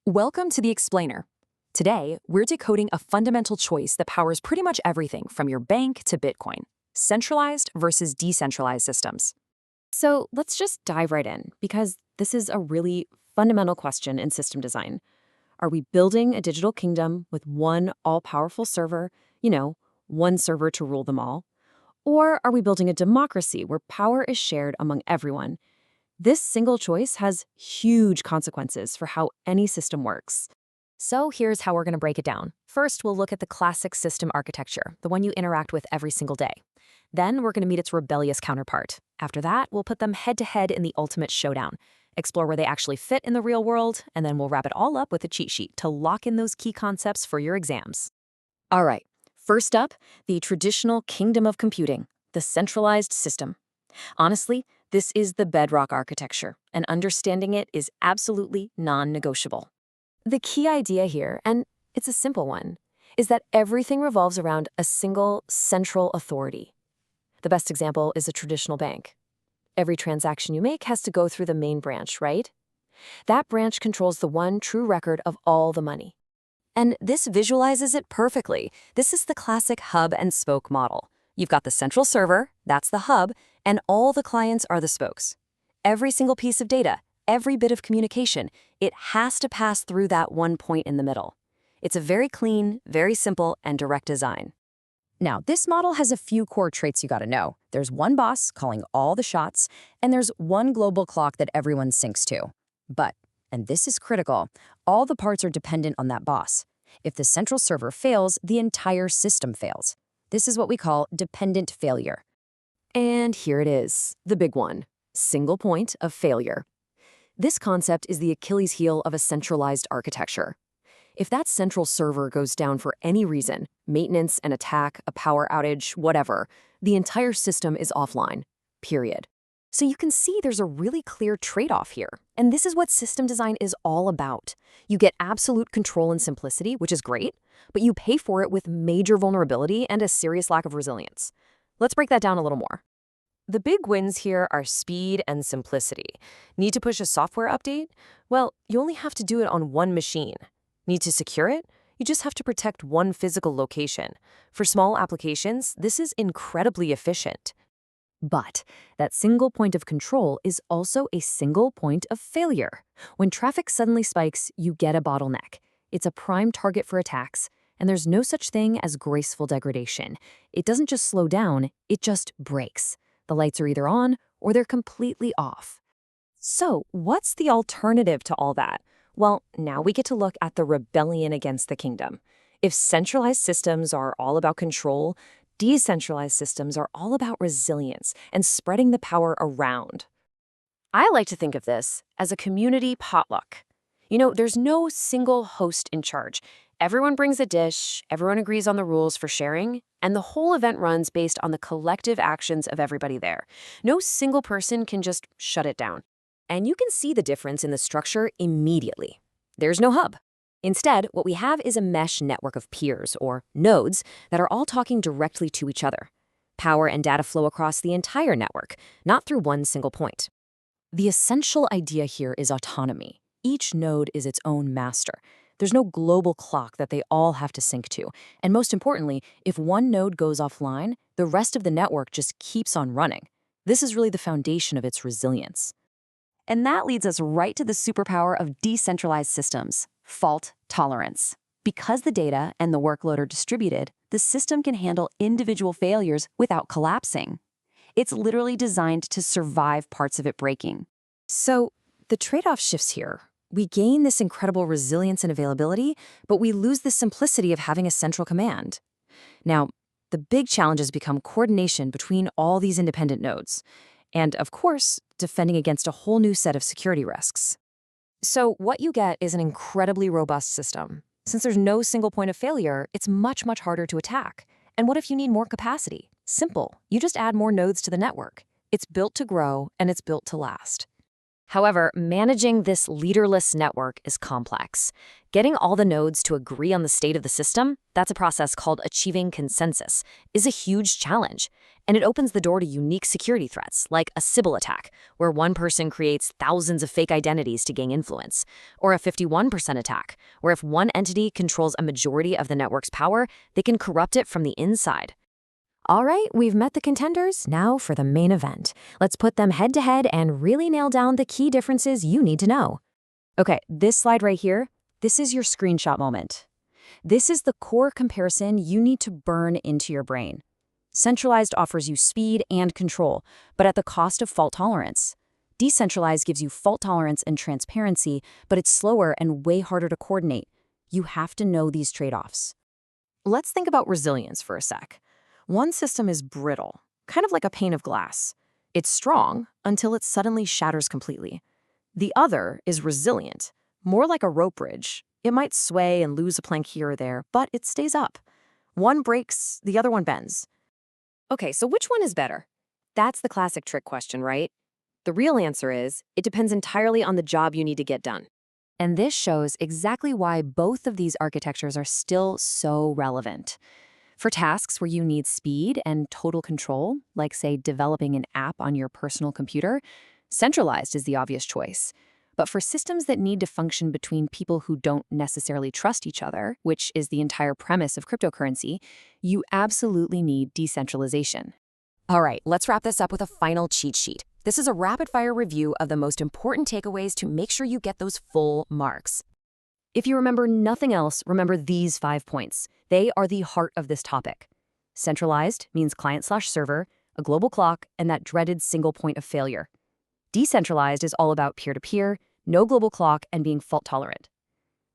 Welcome to The Explainer. Today, we're decoding a fundamental choice that powers pretty much everything from your bank to Bitcoin: centralized versus decentralized systems. So let's just dive right in, because this is a really fundamental question in system design. Are we building a digital kingdom with one all-powerful server, one server to rule them all? Or are we building a democracy where power is shared among everyone? This single choice has huge consequences for how any system works. So here's how we're going to break it down. First, we'll look at the classic system architecture, the one you interact with every single day. Then we're going to meet its rebellious counterpart. After that, we'll put them head-to-head in the ultimate showdown, explore where they actually fit in the real world, and then we'll wrap it all up with a cheat sheet to lock in those key concepts for your exams. All right, first up, the traditional kingdom of computing, the centralized system. Honestly, this is the bedrock architecture, and understanding it is absolutely non-negotiable. The key idea here, and it's a simple one, is that everything revolves around a single central authority. The best example is a traditional bank. Every transaction you make has to go through the main branch, right? That branch controls the one true record of all the money. And this visualizes it perfectly. This is the classic hub and spoke model. You've got the central server, that's the hub, and all the clients are the spokes. Every single piece of data, every bit of communication, it has to pass through that one point in the middle. It's a very clean, very simple, and direct design. Now, this model has a few core traits you got to know. There's one boss calling all the shots, and there's one global clock that everyone syncs to. But, and this is critical, all the parts are dependent on that boss. If the central server fails, the entire system fails. This is what we call dependent failure. And here it is, the big one: single point of failure. This concept is the Achilles heel of a centralized architecture. If that central server goes down for any reason, maintenance, an attack, a power outage, whatever, the entire system is offline, period. So you can see there's a really clear trade-off here. And this is what system design is all about. You get absolute control and simplicity, which is great, but you pay for it with major vulnerability and a serious lack of resilience. Let's break that down a little more. The big wins here are speed and simplicity. Need to push a software update? Well, you only have to do it on one machine. Need to secure it? You just have to protect one physical location. For small applications, this is incredibly efficient. But that single point of control is also a single point of failure. When traffic suddenly spikes, you get a bottleneck. It's a prime target for attacks, and there's no such thing as graceful degradation. It doesn't just slow down, it just breaks. The lights are either on or they're completely off. So, what's the alternative to all that? Well, now we get to look at the rebellion against the kingdom. If centralized systems are all about control, decentralized systems are all about resilience and spreading the power around. I like to think of this as a community potluck. There's no single host in charge. Everyone brings a dish, everyone agrees on the rules for sharing, and the whole event runs based on the collective actions of everybody there. No single person can just shut it down. And you can see the difference in the structure immediately. There's no hub. Instead, what we have is a mesh network of peers, or nodes, that are all talking directly to each other. Power and data flow across the entire network, not through one single point. The essential idea here is autonomy. Each node is its own master. There's no global clock that they all have to sync to. And most importantly, if one node goes offline, the rest of the network just keeps on running. This is really the foundation of its resilience. And that leads us right to the superpower of decentralized systems: fault tolerance. Because the data and the workload are distributed, the system can handle individual failures without collapsing. It's literally designed to survive parts of it breaking. So the trade-off shifts here. We gain this incredible resilience and availability, but we lose the simplicity of having a central command. Now, the big challenges become coordination between all these independent nodes. And, of course, defending against a whole new set of security risks. So what you get is an incredibly robust system. Since there's no single point of failure, it's much, much harder to attack. And what if you need more capacity? Simple. You just add more nodes to the network. It's built to grow, and it's built to last. However, managing this leaderless network is complex. Getting all the nodes to agree on the state of the system, that's a process called achieving consensus, is a huge challenge. And it opens the door to unique security threats, like a Sybil attack, where one person creates thousands of fake identities to gain influence, or a 51% attack, where if one entity controls a majority of the network's power, they can corrupt it from the inside. All right, we've met the contenders. Now for the main event. Let's put them head to head and really nail down the key differences you need to know. Okay, this slide right here, this is your screenshot moment. This is the core comparison you need to burn into your brain. Centralized offers you speed and control, but at the cost of fault tolerance. Decentralized gives you fault tolerance and transparency, but it's slower and way harder to coordinate. You have to know these trade-offs. Let's think about resilience for a sec. One system is brittle, kind of like a pane of glass. It's strong until it suddenly shatters completely. The other is resilient, more like a rope bridge. It might sway and lose a plank here or there, but it stays up. One breaks, the other one bends. Okay, so which one is better? That's the classic trick question, right? The real answer is, it depends entirely on the job you need to get done. And this shows exactly why both of these architectures are still so relevant. For tasks where you need speed and total control, like say developing an app on your personal computer, centralized is the obvious choice. But for systems that need to function between people who don't necessarily trust each other, which is the entire premise of cryptocurrency, you absolutely need decentralization. All right, let's wrap this up with a final cheat sheet. This is a rapid-fire review of the most important takeaways to make sure you get those full marks. If you remember nothing else, remember these 5 points. They are the heart of this topic. Centralized means client/server, a global clock, and that dreaded single point of failure. Decentralized is all about peer-to-peer, no global clock, and being fault-tolerant.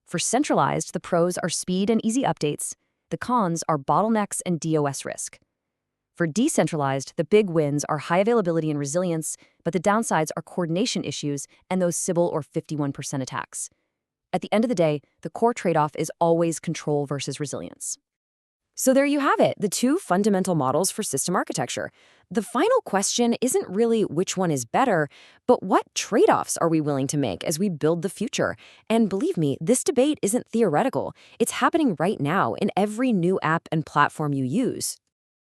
For centralized, the pros are speed and easy updates. The cons are bottlenecks and DOS risk. For decentralized, the big wins are high availability and resilience, but the downsides are coordination issues and those Sybil or 51% attacks. At the end of the day, the core trade-off is always control versus resilience. So there you have it, the two fundamental models for system architecture. The final question isn't really which one is better, but what trade-offs are we willing to make as we build the future? And believe me, this debate isn't theoretical. It's happening right now in every new app and platform you use.